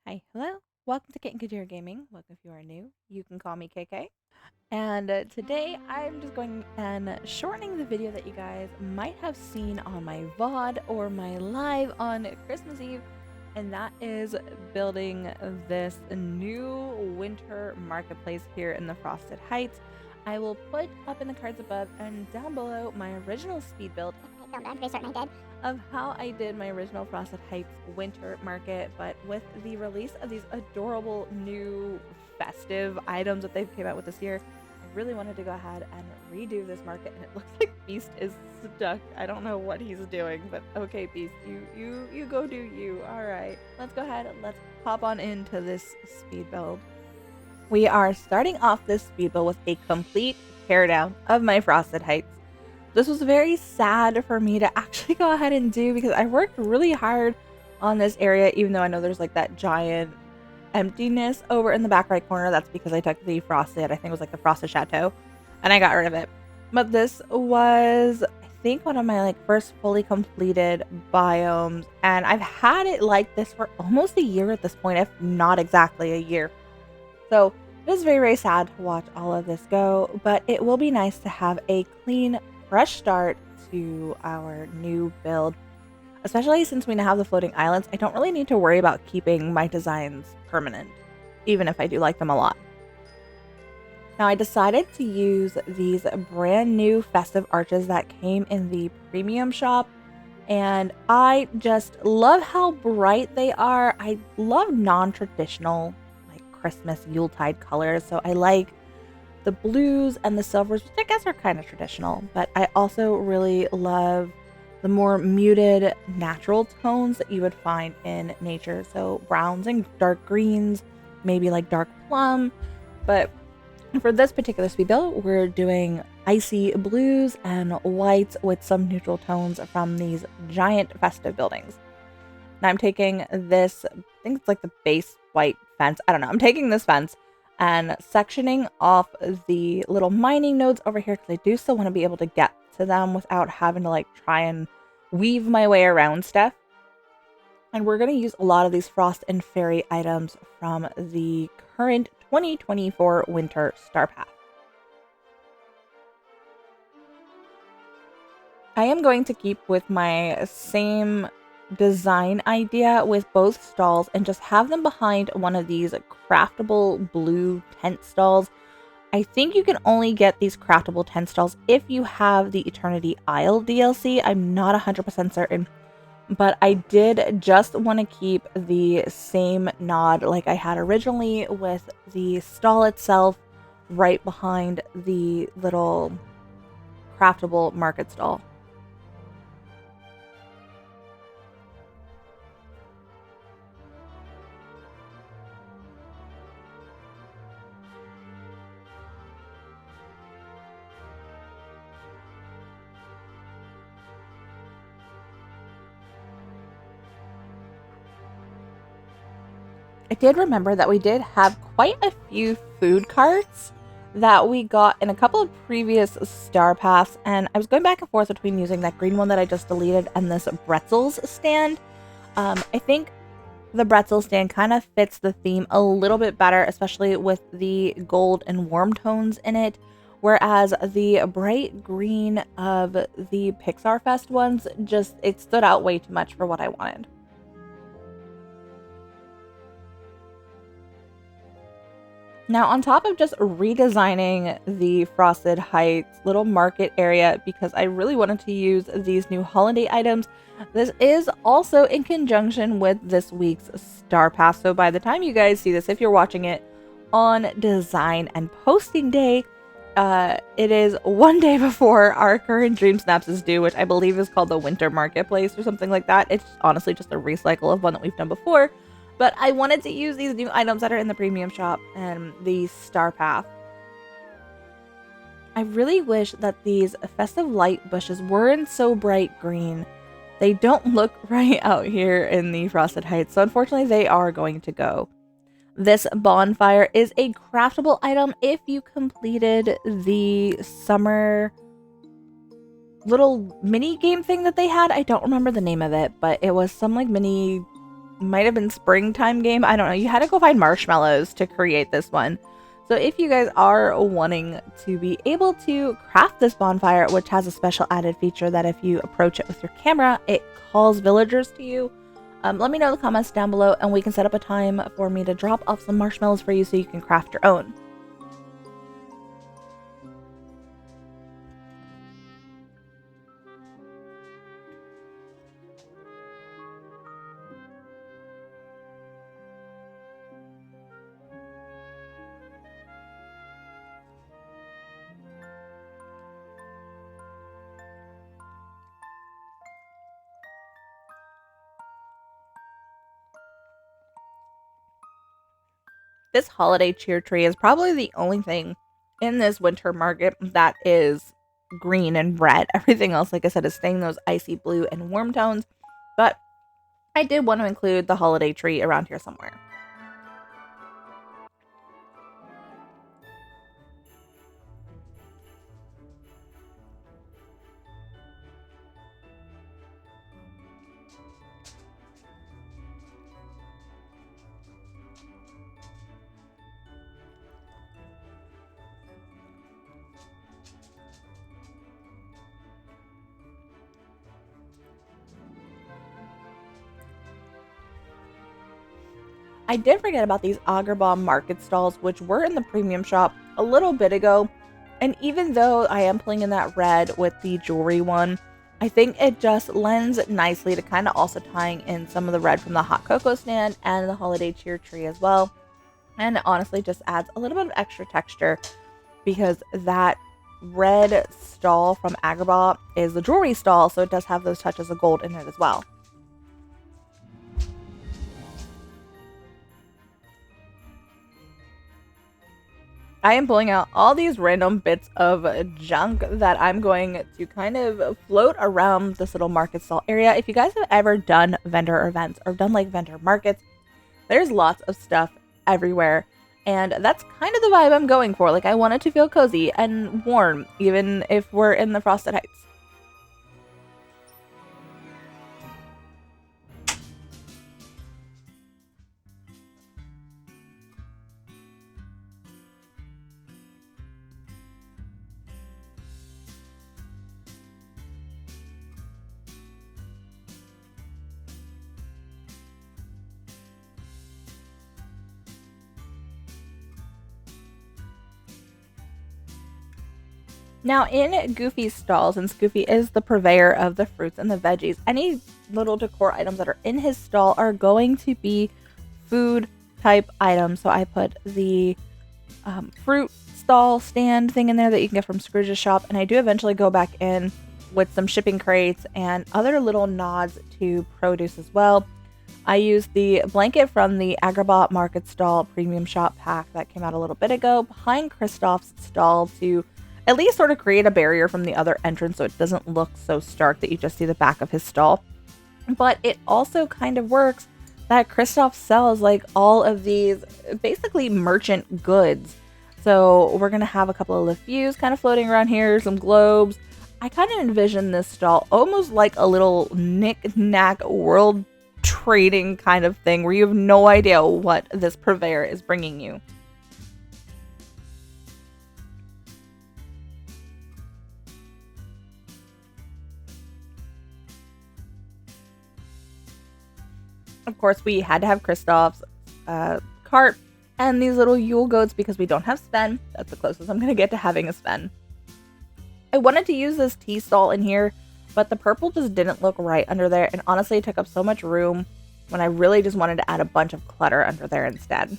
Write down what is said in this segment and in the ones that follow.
Hi, hello. Welcome to Kitten Couture Gaming. Welcome if you are new. You can call me KK. And today I'm just going and shortening the video that you guys might have seen on my VOD or my live on Christmas Eve. And that is building this new winter marketplace here in the Frosted Heights. I will put up in the cards above and down below my original speed build of how I did my original Frosted Heights winter market, but with the release of these adorable new festive items that they've came out with this year, I really wanted to go ahead and redo this market, and it looks like Beast is stuck. I don't know what he's doing, but okay, Beast, you go do you. All right, let's go ahead and let's hop on into this speed build. We are starting off this speed build with a complete teardown of my Frosted Heights. This was very sad for me to actually go ahead and do because I worked really hard on this area, even though I know there's like that giant emptiness over in the back right corner. That's because I took the Frosted, I think it was like the Frosted Chateau, and I got rid of it. But this was, I think, one of my like first fully completed biomes, and I've had it like this for almost a year at this point, if not exactly a year. So it is very, very sad to watch all of this go, but it will be nice to have a clean, fresh start to our new build. Especially since we now have the floating islands, I don't really need to worry about keeping my designs permanent, even if I do like them a lot. Now I decided to use these brand new festive arches that came in the premium shop, and I just love how bright they are. I love non-traditional Christmas Yuletide colors, so I like the blues and the silvers, which I guess are kind of traditional, but I also really love the more muted natural tones that you would find in nature, so browns and dark greens, maybe like dark plum. But for this particular speed build, we're doing icy blues and whites with some neutral tones from these giant festive buildings. Now I'm taking this, I think it's like the base white fence. I don't know. I'm taking this fence and sectioning off the little mining nodes over here because I do still want to be able to get to them without having to like try and weave my way around stuff. And we're going to use a lot of these Frost and Fairy items from the current 2024 Winter Star Path. I am going to keep with my same design idea with both stalls and just have them behind one of these craftable blue tent stalls. I think you can only get these craftable tent stalls if you have the Eternity Isle DLC. I'm not 100% certain, but I did just want to keep the same nod like I had originally with the stall itself right behind the little craftable market stall. I did remember that we did have quite a few food carts that we got in a couple of previous Star Paths, and I was going back and forth between using that green one that I just deleted and this Bretzels stand. I think the Bretzel stand kind of fits the theme a little bit better, especially with the gold and warm tones in it, whereas the bright green of the Pixar Fest ones, it stood out way too much for what I wanted. Now, on top of just redesigning the Frosted Heights little market area because I really wanted to use these new holiday items, this is also in conjunction with this week's Star Pass. So by the time you guys see this, if you're watching it on design and posting day, it is one day before our current Dream Snaps is due, which I believe is called the Winter Marketplace or something like that. It's honestly just a recycle of one that we've done before. But I wanted to use these new items that are in the premium shop and the Star Path. I really wish that these festive light bushes weren't so bright green. They don't look right out here in the Frosted Heights, so unfortunately they are going to go. This bonfire is a craftable item if you completed the summer little mini game thing that they had. I don't remember the name of it, but it was some like mini might have been springtime game. I don't know. You had to go find marshmallows to create this one. So if you guys are wanting to be able to craft this bonfire, which has a special added feature that if you approach it with your camera, it calls villagers to you. Let me know in the comments down below and we can set up a time for me to drop off some marshmallows for you so you can craft your own. This holiday cheer tree is probably the only thing in this winter market that is green and red. Everything else, like I said, is staying those icy blue and warm tones. But I did want to include the holiday tree around here somewhere. I did forget about these Agrabah market stalls, which were in the premium shop a little bit ago. And even though I am pulling in that red with the jewelry one, I think it just lends nicely to kind of also tying in some of the red from the hot cocoa stand and the holiday cheer tree as well. And it honestly just adds a little bit of extra texture because that red stall from Agrabah is the jewelry stall, so it does have those touches of gold in it as well. I am pulling out all these random bits of junk that I'm going to kind of float around this little market stall area. If you guys have ever done vendor events or done like vendor markets, there's lots of stuff everywhere. And that's kind of the vibe I'm going for. Like, I want it to feel cozy and warm, even if we're in the Frosted Heights. Now, in Goofy's stall, since Goofy is the purveyor of the fruits and the veggies, any little decor items that are in his stall are going to be food type items. So I put the fruit stall stand thing in there that you can get from Scrooge's shop, and I do eventually go back in with some shipping crates and other little nods to produce as well. I used the blanket from the Agrabah Market Stall premium shop pack that came out a little bit ago behind Kristoff's stall to at least sort of create a barrier from the other entrance so it doesn't look so stark that you just see the back of his stall. But it also kind of works that Kristoff sells like all of these basically merchant goods. So we're going to have a couple of LeFous kind of floating around here, some globes. I kind of envision this stall almost like a little knick-knack world trading kind of thing where you have no idea what this purveyor is bringing you. Of course, we had to have Kristoff's cart and these little Yule goats because we don't have Sven. That's the closest I'm going to get to having a Sven. I wanted to use this tea stall in here, but the purple just didn't look right under there, and honestly it took up so much room when I really just wanted to add a bunch of clutter under there instead.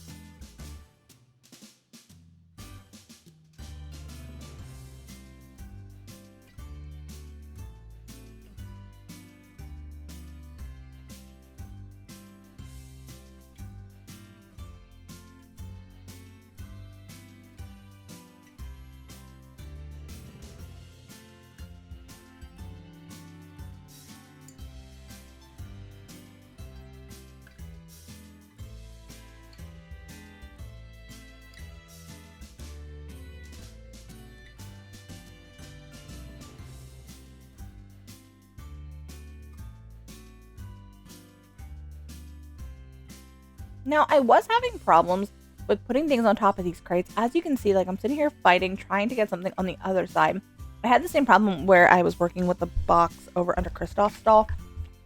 Now, I was having problems with putting things on top of these crates. As you can see, like I'm sitting here fighting, trying to get something on the other side. I had the same problem where I was working with the box over under Kristoff's stall.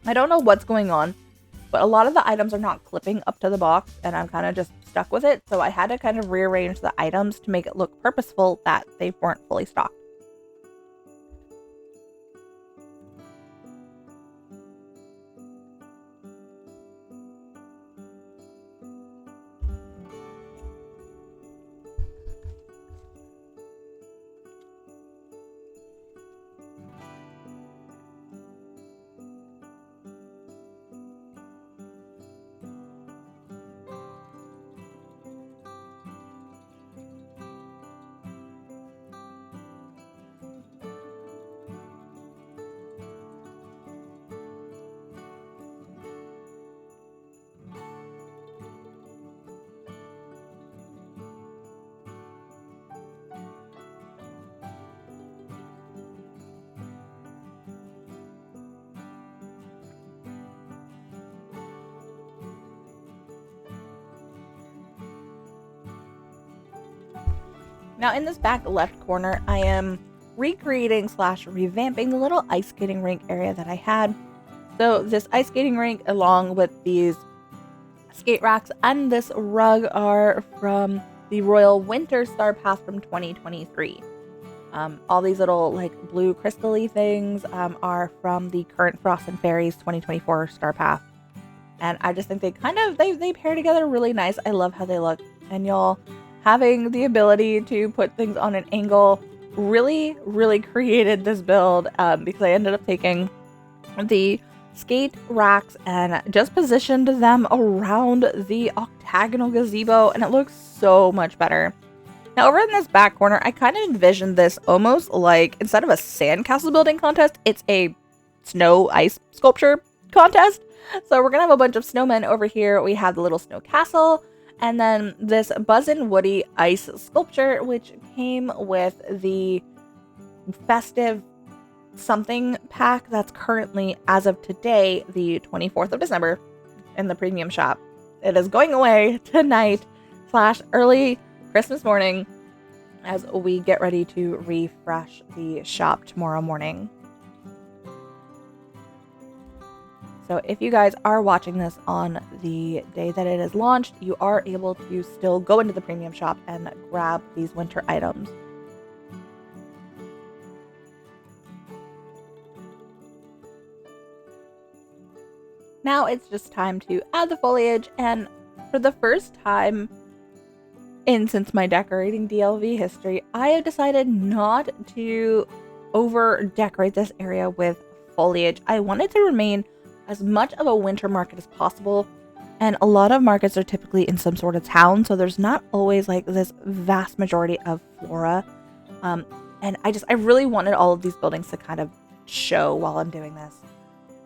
I don't know what's going on, but a lot of the items are not clipping up to the box, and I'm kind of just stuck with it. So I had to kind of rearrange the items to make it look purposeful that they weren't fully stocked. Now in this back left corner, I am recreating / revamping the little ice skating rink area that I had. So this ice skating rink along with these skate racks and this rug are from the Royal Winter Star Pass from 2023. All these little like blue crystal-y things are from the current Frost and Fairies 2024 Star Pass. And I just think they they pair together really nice. I love how they look. And y'all, having the ability to put things on an angle really, really created this build because I ended up taking the skate racks and just positioned them around the octagonal gazebo, and it looks so much better. Now over in this back corner, I kind of envisioned this almost like, instead of a sandcastle building contest, it's a snow ice sculpture contest. So we're gonna have a bunch of snowmen over here. We have the little snow castle, and then this Buzzin' Woody ice sculpture, which came with the festive something pack that's currently, as of today, the 24th of December in the premium shop. It is going away tonight / early Christmas morning as we get ready to refresh the shop tomorrow morning. So if you guys are watching this on the day that it is launched, you are able to still go into the premium shop and grab these winter items. Now it's just time to add the foliage, and for the first time since my decorating DLV history, I have decided not to over decorate this area with foliage. I want it to remain as much of a winter market as possible, and a lot of markets are typically in some sort of town, so there's not always like this vast majority of flora, and I really wanted all of these buildings to kind of show while I'm doing this.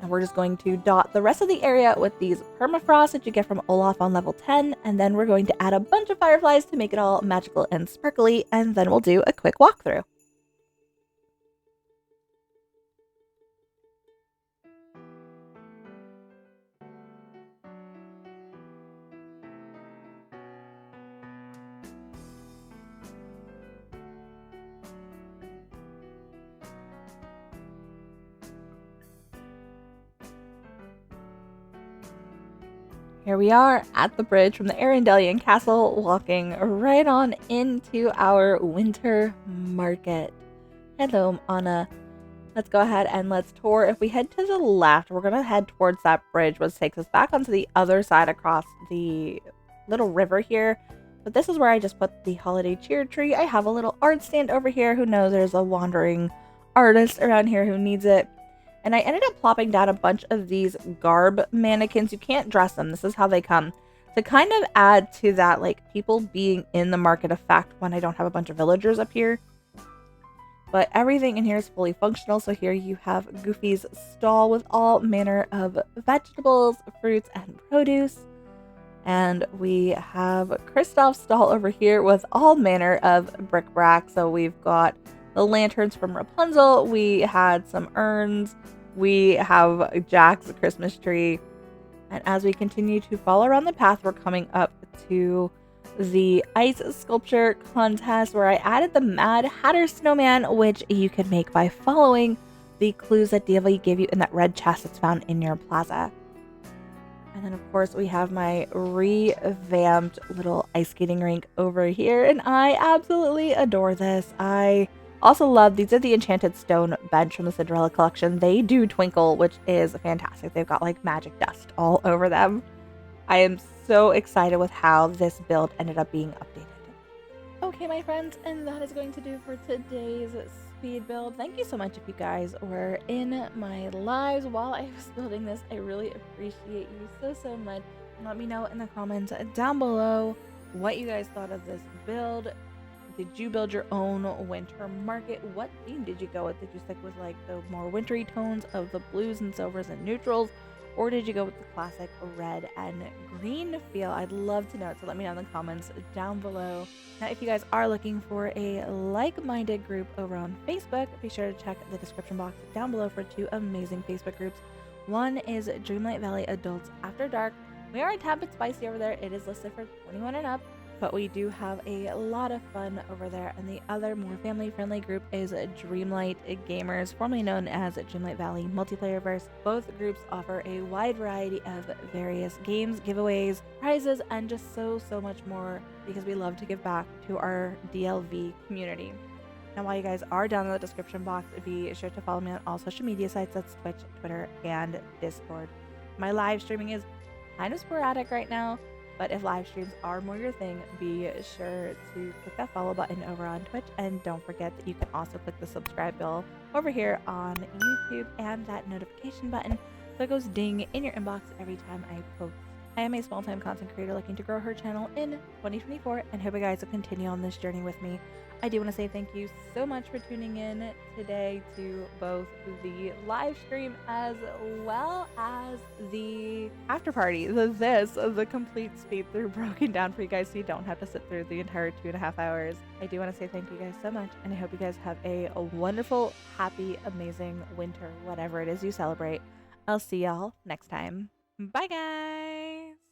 And we're just going to dot the rest of the area with these permafrost that you get from Olaf on level 10. And then we're going to add a bunch of fireflies to make it all magical and sparkly. And then we'll do a quick walkthrough. Here we are at the bridge from the Arendelian Castle, walking right on into our winter market. Hello, Anna. Let's go ahead and let's tour. If we head to the left, we're going to head towards that bridge, which takes us back onto the other side across the little river here. But this is where I just put the holiday cheer tree. I have a little art stand over here. Who knows, there's a wandering artist around here who needs it. And I ended up plopping down a bunch of these garb mannequins. You can't dress them. This is how they come. To kind of add to that, like, people being in the market effect when I don't have a bunch of villagers up here. But everything in here is fully functional. So here you have Goofy's stall with all manner of vegetables, fruits, and produce. And we have Kristoff's stall over here with all manner of bric-a-brac. So we've got the lanterns from Rapunzel. We had some urns. We have Jack's Christmas tree. And as we continue to follow around the path, we're coming up to the ice sculpture contest where I added the Mad Hatter snowman, which you can make by following the clues that DLV gave you in that red chest that's found in your plaza. And then of course we have my revamped little ice skating rink over here, and I absolutely adore this. I also love, these are the enchanted stone bench from the Cinderella collection. They do twinkle, which is fantastic. They've got like magic dust all over them. I am so excited with how this build ended up being updated. Okay, my friends, and that is going to do for today's speed build. Thank you so much if you guys were in my lives while I was building this. I really appreciate you so much. Let me know in the comments down below what you guys thought of this build. Did you build your own winter market? What theme did you go with? Did you stick with like the more wintry tones of the blues and silvers and neutrals? Or did you go with the classic red and green feel? I'd love to know it, so let me know in the comments down below. Now, if you guys are looking for a like-minded group over on Facebook, be sure to check the description box down below for 2 amazing Facebook groups. One is Dreamlight Valley Adults After Dark. We are a tad bit spicy over there. It is listed for 21 and up, but we do have a lot of fun over there. And the other more family-friendly group is Dreamlight Gamers, formerly known as Dreamlight Valley Multiplayerverse. Both groups offer a wide variety of various games, giveaways, prizes, and just so much more, because we love to give back to our DLV community. Now, while you guys are down in the description box, be sure to follow me on all social media sites. That's Twitch, Twitter, and Discord. My live streaming is kind of sporadic right now, but if live streams are more your thing, be sure to click that follow button over on Twitch. And don't forget that you can also click the subscribe bell over here on YouTube and that notification button so it goes ding in your inbox every time I post. I am a small-time content creator looking to grow her channel in 2024 and hope you guys will continue on this journey with me. I do want to say thank you so much for tuning in today to both the live stream as well as the after party. The complete speed through broken down for you guys so you don't have to sit through the entire 2.5 hours. I do want to say thank you guys so much, and I hope you guys have a wonderful, happy, amazing winter, whatever it is you celebrate. I'll see y'all next time. Bye, guys!